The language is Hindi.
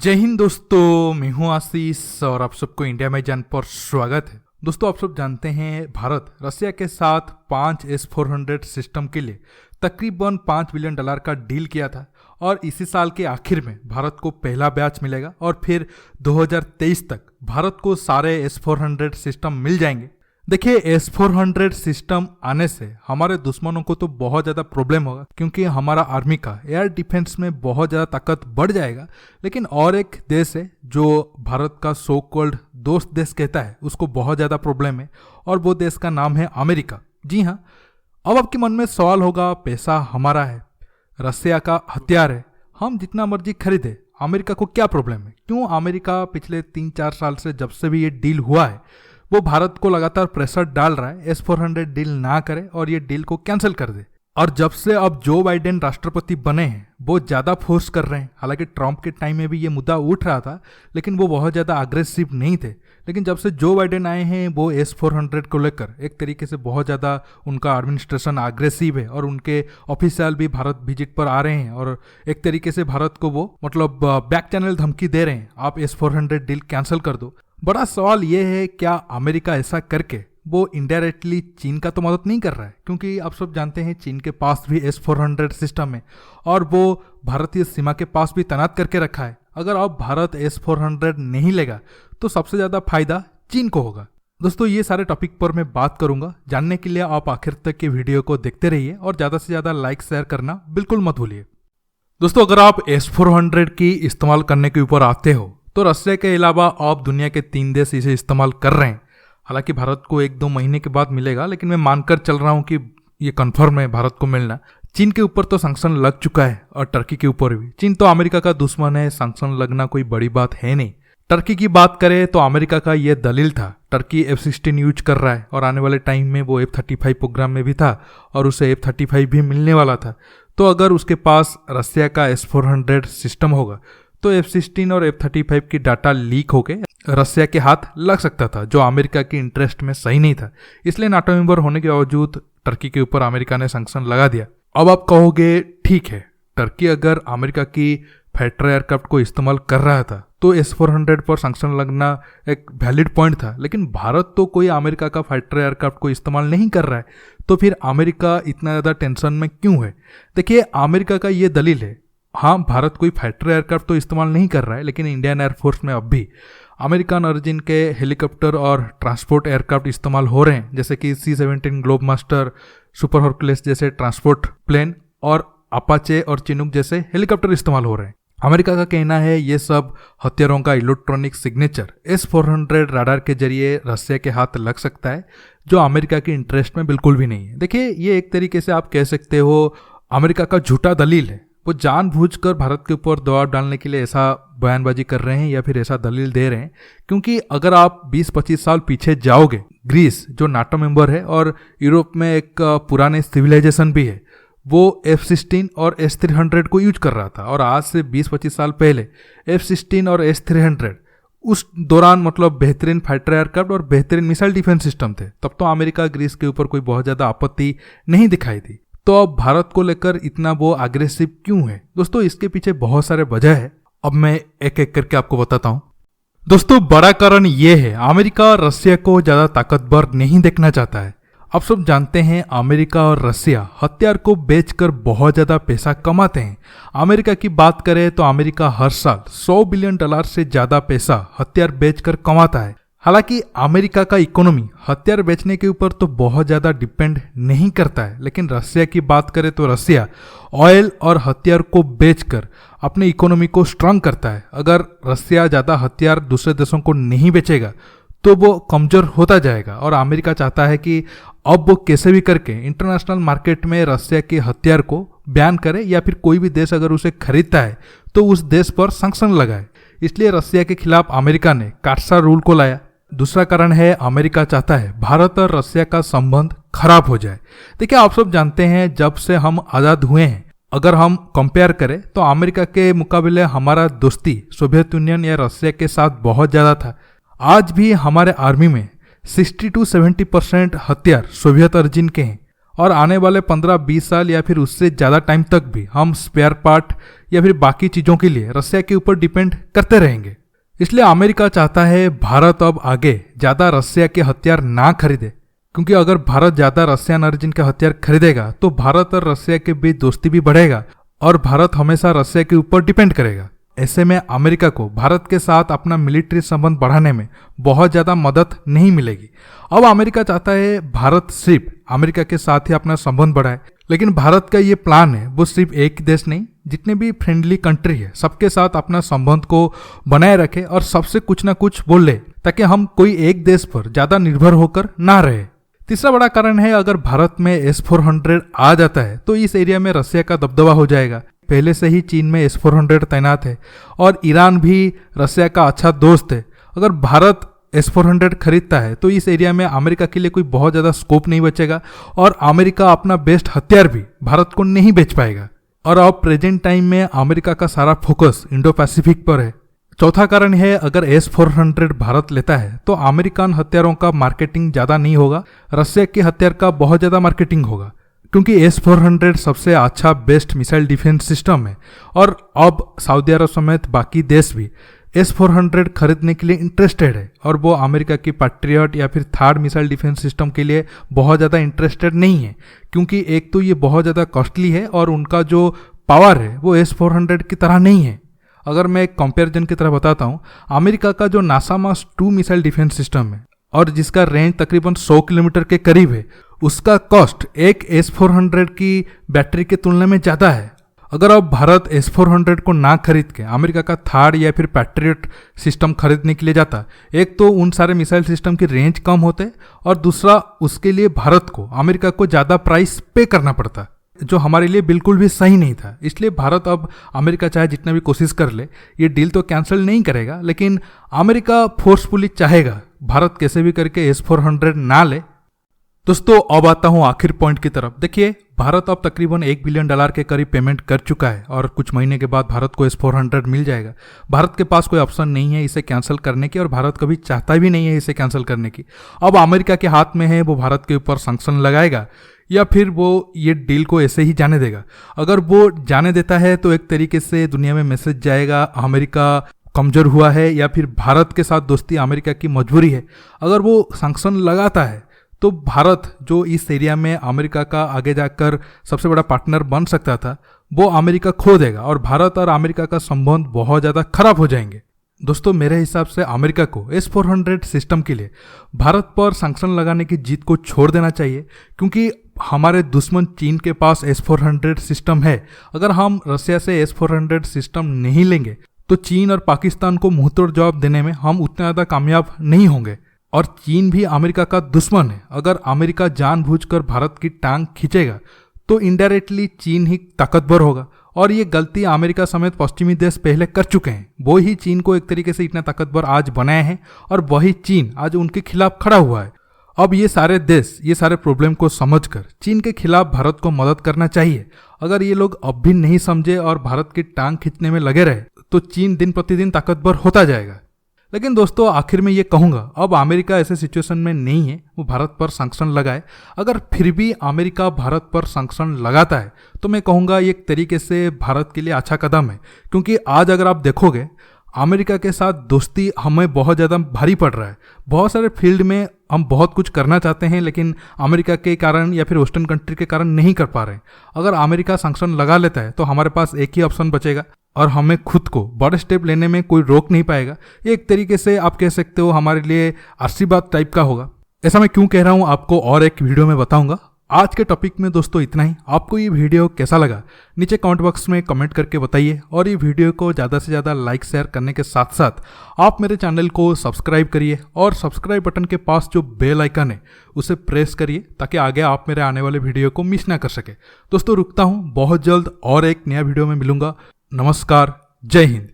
जय हिंद दोस्तों, मैं हूं आशीष और आप सबको इंडिया में जान पर स्वागत है। दोस्तों, आप सब जानते हैं भारत रसिया के साथ 5 S-400 सिस्टम के लिए तकरीबन $5 बिलियन का डील किया था और इसी साल के आखिर में भारत को पहला बैच मिलेगा और फिर 2023 तक भारत को सारे S-400 सिस्टम मिल जाएंगे। देखिए, S-400 सिस्टम आने से हमारे दुश्मनों को तो बहुत ज़्यादा प्रॉब्लम होगा क्योंकि हमारा आर्मी का एयर डिफेंस में बहुत ज़्यादा ताकत बढ़ जाएगा। लेकिन और एक देश है जो भारत का सो कॉल्ड दोस्त देश कहता है, उसको बहुत ज़्यादा प्रॉब्लम है और वो देश का नाम है अमेरिका। जी हाँ, अब आपके मन में सवाल होगा, पैसा हमारा है, रसिया का हथियार है, हम जितना मर्जी खरीदे, अमेरिका को क्या प्रॉब्लम है? क्यों अमेरिका पिछले 3-4 साल से जब से भी ये डील हुआ है वो भारत को लगातार प्रेशर डाल रहा है S-400 डील ना करे और ये डील को कैंसिल कर दे। और जब से अब जो बाइडेन राष्ट्रपति बने हैं वो ज़्यादा फोर्स कर रहे हैं। हालांकि ट्रंप के टाइम में भी ये मुद्दा उठ रहा था लेकिन वो बहुत ज़्यादा अग्रेसिव नहीं थे। लेकिन जब से जो बाइडेन आए हैं वो S-400 को लेकर एक तरीके से बहुत ज़्यादा उनका एडमिनिस्ट्रेशन अग्रेसिव है और उनके ऑफिशियल भी भारत विजिट पर आ रहे हैं और एक तरीके से भारत को वो बैक चैनल धमकी दे रहे हैं, आप S-400 डील कैंसिल कर दो। बड़ा सवाल ये है, क्या अमेरिका ऐसा करके वो इनडायरेक्टली चीन का तो मदद नहीं कर रहा है? क्योंकि आप सब जानते हैं चीन के पास भी S-400 सिस्टम है और वो भारतीय सीमा के पास भी तैनात करके रखा है। अगर अब भारत S-400 नहीं लेगा तो सबसे ज़्यादा फायदा चीन को होगा। दोस्तों, ये सारे टॉपिक पर मैं बात करूंगा। जानने के लिए आप आखिर तक के वीडियो को देखते रहिए और ज़्यादा से ज़्यादा लाइक शेयर करना बिल्कुल मत भूलिए। दोस्तों, अगर आप S-400 की इस्तेमाल करने के ऊपर आते हो तो रसिया के अलावा अब दुनिया के 3 देश इसे इस्तेमाल कर रहे हैं। हालांकि भारत को 1-2 महीने के बाद मिलेगा, लेकिन मैं मानकर चल रहा हूं कि ये कंफर्म है भारत को मिलना। चीन के ऊपर तो सैंक्शन लग चुका है और टर्की के ऊपर भी। चीन तो अमेरिका का दुश्मन है, सैंक्शन लगना कोई बड़ी बात है नहीं। टर्की की बात करें तो अमेरिका का ये दलील था, टर्की F-16 यूज कर रहा है और आने वाले टाइम में वो F-35 प्रोग्राम में भी था और उसे F-35 भी मिलने वाला था। तो अगर उसके पास रसिया का S-400 सिस्टम होगा तो F-16 और F-35 की डाटा लीक होके रसिया के हाथ लग सकता था, जो अमेरिका के इंटरेस्ट में सही नहीं था। इसलिए नाटो मेंबर होने के बावजूद टर्की के ऊपर अमेरिका ने सैंक्शन लगा दिया। अब आप कहोगे, ठीक है, टर्की अगर अमेरिका की फाइटर एयरक्राफ्ट को इस्तेमाल कर रहा था तो S-400 पर सैंक्शन लगना एक वैलिड पॉइंट था। लेकिन भारत तो कोई अमेरिका का फाइटर एयरक्राफ्ट को इस्तेमाल नहीं कर रहा है, तो फिर अमेरिका इतना ज़्यादा टेंशन में क्यों है? देखिए, अमेरिका का ये दलील है, हाँ, भारत कोई फाइटर एयरक्राफ्ट तो इस्तेमाल नहीं कर रहा है लेकिन इंडियन एयरफोर्स में अब भी अमेरिकन ओरिजिन के हेलीकॉप्टर और ट्रांसपोर्ट एयरक्राफ्ट इस्तेमाल हो रहे हैं, जैसे कि C-17 ग्लोबमास्टर, सुपर हरकुलेस जैसे ट्रांसपोर्ट प्लेन और अपाचे और चिनूक जैसे हेलीकॉप्टर इस्तेमाल हो रहे हैं। अमेरिका का कहना है ये सब हथियारों का इलेक्ट्रॉनिक सिग्नेचर S-400 रडार के जरिए रसिया के हाथ लग सकता है, जो अमेरिका के इंटरेस्ट में बिल्कुल भी नहीं है। देखिए, ये एक तरीके से आप कह सकते हो अमेरिका का झूठा दलील है। वो जानबूझकर भारत के ऊपर दबाव डालने के लिए ऐसा बयानबाजी कर रहे हैं या फिर ऐसा दलील दे रहे हैं। क्योंकि अगर आप 20-25 साल पीछे जाओगे, ग्रीस जो नाटो मेंबर है और यूरोप में एक पुराने सिविलाइजेशन भी है, वो F-16 और S-300 को यूज कर रहा था। और आज से 20-25 साल पहले F-16 और S-300 उस दौरान बेहतरीन फाइटर एयरक्राफ्ट और बेहतरीन मिसाइल डिफेंस सिस्टम थे। तब तो अमेरिका ग्रीस के ऊपर कोई बहुत ज़्यादा आपत्ति नहीं दिखाई दी। तो अब भारत को लेकर इतना वो अग्रेसिव क्यों है? दोस्तों, इसके पीछे बहुत सारे वजह है। अब मैं एक एक करके आपको बताता हूं। दोस्तों, बड़ा कारण ये है, अमेरिका रसिया को ज्यादा ताकतवर नहीं देखना चाहता है। आप सब जानते हैं अमेरिका और रसिया हथियार को बेचकर बहुत ज्यादा पैसा कमाते हैं। अमेरिका की बात करें तो अमेरिका हर साल $100 बिलियन से ज्यादा पैसा हथियार बेचकर कमाता है। हालांकि अमेरिका का इकोनॉमी हथियार बेचने के ऊपर तो बहुत ज़्यादा डिपेंड नहीं करता है, लेकिन रसिया की बात करें तो रसिया ऑयल और हथियार को बेचकर अपने इकोनॉमी को स्ट्रांग करता है। अगर रसिया ज़्यादा हथियार दूसरे देशों को नहीं बेचेगा तो वो कमज़ोर होता जाएगा और अमेरिका चाहता है कि अब वो कैसे भी करके इंटरनेशनल मार्केट में रसिया के हथियार को बैन करे या फिर कोई भी देश अगर उसे खरीदता है तो उस देश पर सैंक्शन लगाए। इसलिए रसिया के खिलाफ अमेरिका ने काटसा रूल को लाया। दूसरा कारण है, अमेरिका चाहता है भारत और रसिया का संबंध खराब हो जाए। देखिए, आप सब जानते हैं जब से हम आज़ाद हुए हैं, अगर हम कंपेयर करें तो अमेरिका के मुकाबले हमारा दोस्ती सोवियत यूनियन या रसिया के साथ बहुत ज़्यादा था। आज भी हमारे आर्मी में 60-70% हथियार सोवियत ओरिजिन के हैं और आने वाले 15-20 साल या फिर उससे ज़्यादा टाइम तक भी हम स्पेयर पार्ट या फिर बाकी चीज़ों के लिए रसिया के ऊपर डिपेंड करते रहेंगे। इसलिए अमेरिका चाहता है भारत अब आगे ज़्यादा रसिया के हथियार ना खरीदे, क्योंकि अगर भारत ज़्यादा रसियन ओरिजिन के हथियार खरीदेगा तो भारत और रसिया के बीच दोस्ती भी बढ़ेगा और भारत हमेशा रसिया के ऊपर डिपेंड करेगा। ऐसे में अमेरिका को भारत के साथ अपना मिलिट्री संबंध बढ़ाने में बहुत ज़्यादा मदद नहीं मिलेगी। अब अमेरिका चाहता है भारत सिर्फ अमेरिका के साथ ही अपना संबंध बढ़ाए, लेकिन भारत का ये प्लान है वो सिर्फ एक देश नहीं, जितने भी फ्रेंडली कंट्री है सबके साथ अपना संबंध को बनाए रखे और सबसे कुछ ना कुछ बोल ले, ताकि हम कोई एक देश पर ज़्यादा निर्भर होकर ना रहे। तीसरा बड़ा कारण है, अगर भारत में S-400 आ जाता है तो इस एरिया में रसिया का दबदबा हो जाएगा। पहले से ही चीन में S-400 तैनात है और ईरान भी रसिया का अच्छा दोस्त है। अगर भारत S-400 खरीदता है तो इस एरिया में अमेरिका के लिए कोई बहुत ज़्यादा स्कोप नहीं बचेगा और अमेरिका अपना बेस्ट हथियार भी भारत को नहीं बेच पाएगा। और अब प्रेजेंट टाइम में अमेरिका का सारा फोकस इंडो पैसिफिक पर है। चौथा कारण है, अगर S-400 भारत लेता है तो अमेरिकन हथियारों का मार्केटिंग ज़्यादा नहीं होगा, रसिया के हथियार का बहुत ज़्यादा मार्केटिंग होगा, क्योंकि S-400 सबसे अच्छा बेस्ट मिसाइल डिफेंस सिस्टम है और अब सऊदी अरब समेत बाकी देश भी S-400 खरीदने के लिए इंटरेस्टेड है और वो अमेरिका की पैट्रियट या फिर थर्ड मिसाइल डिफेंस सिस्टम के लिए बहुत ज़्यादा इंटरेस्टेड नहीं है, क्योंकि एक तो ये बहुत ज़्यादा कॉस्टली है और उनका जो पावर है वो S-400 की तरह नहीं है। अगर मैं एक कंपैरिजन की तरह बताता हूँ, अमेरिका का जो नासामास 2 मिसाइल डिफेंस सिस्टम है और जिसका रेंज तकरीबन 100 किलोमीटर के करीब है, उसका कॉस्ट एक S-400 की बैटरी के तुलना में ज़्यादा है। अगर अब भारत S-400 को ना खरीद के अमेरिका का थर्ड या फिर पैट्रियट सिस्टम खरीदने के लिए जाता, एक तो उन सारे मिसाइल सिस्टम की रेंज कम होते और दूसरा उसके लिए भारत को अमेरिका को ज़्यादा प्राइस पे करना पड़ता, जो हमारे लिए बिल्कुल भी सही नहीं था। इसलिए भारत अब अमेरिका चाहे जितना भी कोशिश कर ले ये डील तो कैंसिल नहीं करेगा, लेकिन अमेरिका फोर्सफुली चाहेगा भारत कैसे भी करके S-400 ना ले। दोस्तों अब आता हूँ आखिर पॉइंट की तरफ। देखिए, भारत अब तकरीबन $1 बिलियन के करीब पेमेंट कर चुका है और कुछ महीने के बाद भारत को S-400 मिल जाएगा। भारत के पास कोई ऑप्शन नहीं है इसे कैंसिल करने की और भारत कभी चाहता भी नहीं है इसे कैंसिल करने की। अब अमेरिका के हाथ में है, वो भारत के ऊपर सैंक्शन लगाएगा या फिर वो ये डील को ऐसे ही जाने देगा। अगर वो जाने देता है तो एक तरीके से दुनिया में मैसेज जाएगा अमेरिका कमजोर हुआ है या फिर भारत के साथ दोस्ती अमेरिका की मजबूरी है। अगर वो सैंक्शन लगाता है तो भारत जो इस एरिया में अमेरिका का आगे जाकर सबसे बड़ा पार्टनर बन सकता था, वो अमेरिका खो देगा और भारत और अमेरिका का संबंध बहुत ज़्यादा खराब हो जाएंगे। दोस्तों मेरे हिसाब से अमेरिका को S-400 सिस्टम के लिए भारत पर सैंक्शन लगाने की जीत को छोड़ देना चाहिए, क्योंकि हमारे दुश्मन चीन के पास S-400 सिस्टम है। अगर हम रसिया से S-400 सिस्टम नहीं लेंगे तो चीन और पाकिस्तान को मुंहतोड़ जवाब देने में हम उतना ज़्यादा कामयाब नहीं होंगे और चीन भी अमेरिका का दुश्मन है। अगर अमेरिका जानबूझकर भारत की टांग खींचेगा तो इनडायरेक्टली चीन ही ताकतवर होगा और ये गलती अमेरिका समेत पश्चिमी देश पहले कर चुके हैं। वो ही चीन को एक तरीके से इतना ताकतवर आज बनाए हैं और वही चीन आज उनके खिलाफ खड़ा हुआ है। अब ये सारे देश ये सारे प्रॉब्लम को समझकर चीन के खिलाफ भारत को मदद करना चाहिए। अगर ये लोग अब भी नहीं समझे और भारत की टांग खींचने में लगे रहे तो चीन दिन प्रतिदिन ताकतवर होता जाएगा। लेकिन दोस्तों आखिर में ये कहूँगा, अब अमेरिका ऐसे सिचुएशन में नहीं है वो भारत पर सैंक्शन लगाए। अगर फिर भी अमेरिका भारत पर सैंक्शन लगाता है तो मैं कहूँगा ये एक तरीके से भारत के लिए अच्छा कदम है, क्योंकि आज अगर आप देखोगे अमेरिका के साथ दोस्ती हमें बहुत ज़्यादा भारी पड़ रहा है। बहुत सारे फील्ड में हम बहुत कुछ करना चाहते हैं लेकिन अमेरिका के कारण या फिर वेस्टर्न कंट्री के कारण नहीं कर पा रहे हैं। अगर अमेरिका सैंक्शन लगा लेता है तो हमारे पास एक ही ऑप्शन बचेगा और हमें खुद को बड़े स्टेप लेने में कोई रोक नहीं पाएगा। ये एक तरीके से आप कह सकते हो हमारे लिए आशीर्वाद टाइप का होगा। ऐसा मैं क्यों कह रहा हूँ आपको और एक वीडियो में बताऊंगा। आज के टॉपिक में दोस्तों इतना ही। आपको ये वीडियो कैसा लगा नीचे कमेंट बॉक्स में कमेंट करके बताइए और ये वीडियो को ज़्यादा से ज़्यादा लाइक शेयर करने के साथ साथ आप मेरे चैनल को सब्सक्राइब करिए और सब्सक्राइब बटन के पास जो बेल आइकन है उसे प्रेस करिए ताकि आगे आप मेरे आने वाले वीडियो को मिस ना कर सके। दोस्तों रुकता हूँ, बहुत जल्द और एक नया वीडियो में मिलूंगा। नमस्कार, जय हिंद।